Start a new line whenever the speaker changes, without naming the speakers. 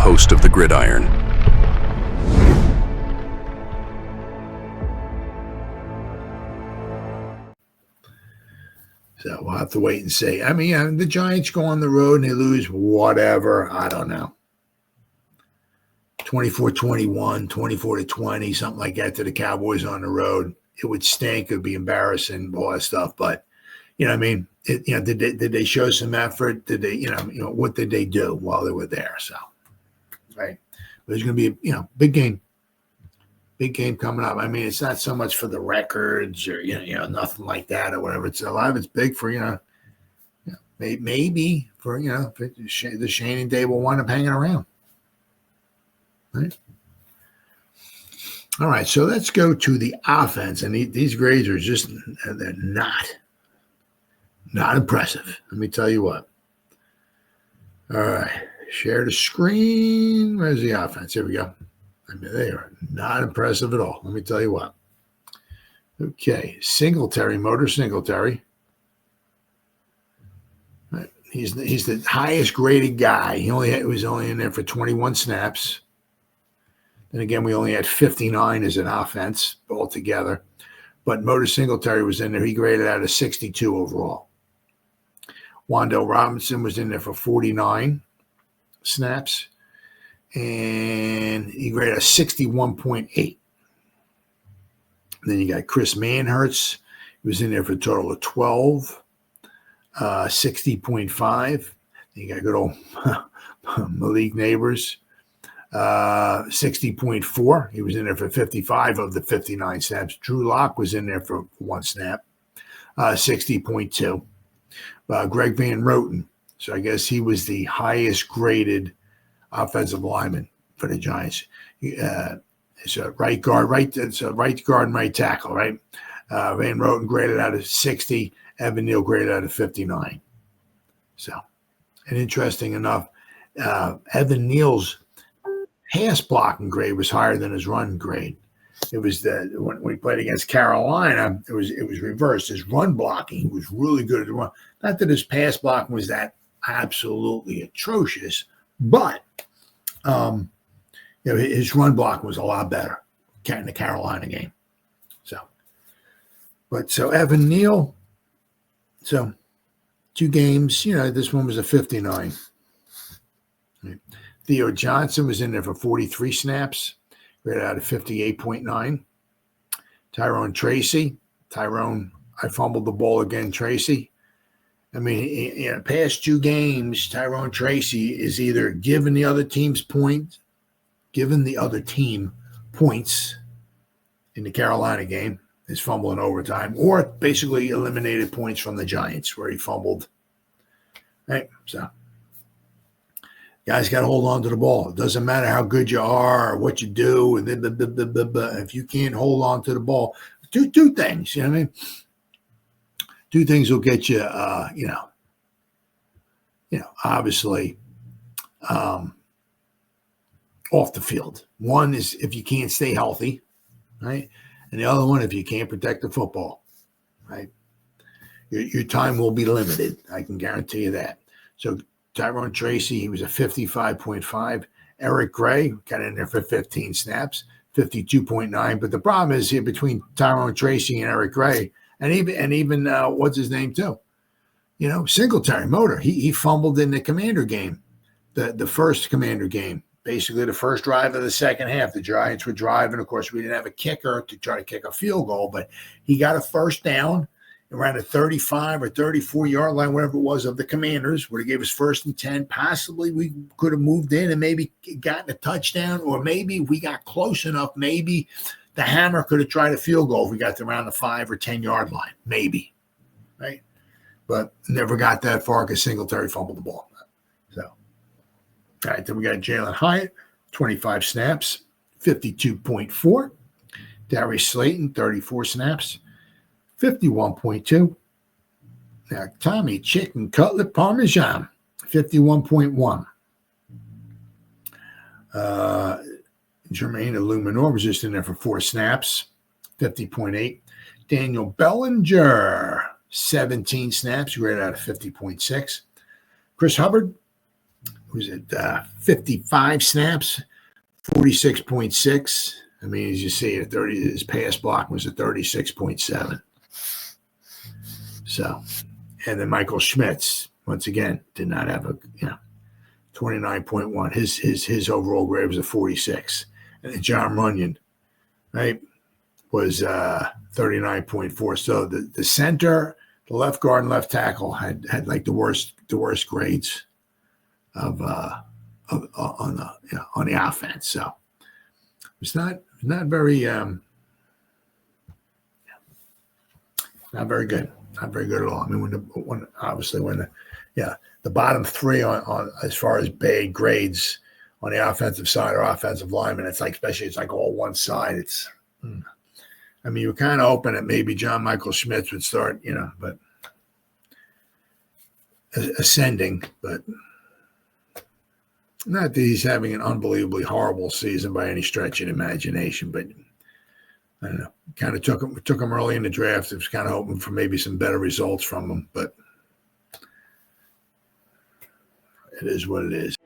host of the Gridiron.
So we'll have to wait and see. I mean, the Giants go on the road and they lose, whatever. I don't know. 24-21, 24-20, something like that to the Cowboys on the road. It would stink. It would be embarrassing, all that stuff. But, you know what I mean? Did they show some effort? Did they, what did they do while they were there? So, right. There's going to be, big game. Big game coming up. I mean, it's not so much for the records or, nothing like that or whatever. It's a lot of it's big for, maybe for, the Shane and Dave will wind up hanging around. Right. All right. So let's go to the offense. And these grades are just, they're not impressive. Let me tell you what. All right. Share the screen. Where's the offense? Here we go. I mean, they are not impressive at all. Let me tell you what. Okay, Motor Singletary. Right. He's the highest graded guy. He was only in there for 21 snaps. Then again, we only had 59 as an offense altogether. But Motor Singletary was in there. He graded out of 62 overall. Wan'Dale Robinson was in there for 49 snaps. And he graded a 61.8. Then you got Chris Manhertz. He was in there for a total of 12, 60.5. Then you got good old Malik Nabers, 60.4. He was in there for 55 of the 59 snaps. Drew Lock was in there for one snap, 60.2. Greg Van Roten. So I guess he was the highest graded offensive lineman for the Giants. It's a right guard and right tackle, right? Van Roten graded out of 60. Evan Neal graded out of 59. So, and interesting enough, Evan Neal's pass blocking grade was higher than his run grade. It was when he played against Carolina, it was reversed. His run blocking was really good at the run. Not that his pass blocking was that absolutely atrocious, but his run block was a lot better in the Carolina game. So Evan Neal, so 2 games, this one was a 59. Right. Theo Johnson was in there for 43 snaps, graded out of 58.9. Tyrone Tracy, I fumbled the ball again, Tracy. I mean, in the past 2 games, Tyrone Tracy is either giving the other team points in the Carolina game, his fumble in overtime, or basically eliminated points from the Giants where he fumbled. Right? So, guys got to hold on to the ball. It doesn't matter how good you are or what you do. And if you can't hold on to the ball, do 2 things. You know what I mean? 2 things will get you, obviously off the field. One is if you can't stay healthy, right? And the other one, if you can't protect the football, right? Your time will be limited. I can guarantee you that. So Tyrone Tracy, he was a 55.5. Eric Gray got in there for 15 snaps, 52.9. But the problem is here between Tyrone Tracy and Eric Gray, and even what's his name too? Singletary, Motor. He fumbled in the Commander game, the first Commander game. Basically, the first drive of the second half, the Giants were driving. Of course, we didn't have a kicker to try to kick a field goal, but he got a first down around the 35 or 34-yard line, whatever it was, of the Commanders, where he gave us 1st and 10. Possibly we could have moved in and maybe gotten a touchdown, or maybe we got close enough. Maybe the Hammer could have tried a field goal if we got to around the 5 or 10-yard line, maybe, right? But never got that far because Singletary fumbled the ball. So, all right, then we got Jalin Hyatt, 25 snaps, 52.4. Darius Slayton, 34 snaps, 51.2. Now, Tommy Chicken Cutlet Parmesan, 51.1. Jermaine Eluemunor was just in there for 4 snaps, 50.8. Daniel Bellinger, 17 snaps, graded out of 50.6. Chris Hubbard was it 55 snaps, 46.6. I mean, as you see, his pass block was a 36.7. So, and then Michael Schmitz, once again, did not have a 29.1. His overall grade was a 46. And then Jon Runyan, right, was 39.4. So the center, the left guard and left tackle had like the worst grades on the offense. So it's not very not very good. Not very good at all. I mean, when the bottom three on as far as bad grades on the offensive side or offensive lineman, it's like, especially it's like all one side. It's, I mean, you were kind of hoping that maybe John Michael Schmitz would start, but ascending, but not that he's having an unbelievably horrible season by any stretch of imagination, but I don't know. Kind of took him early in the draft. I was kind of hoping for maybe some better results from him, but it is what it is.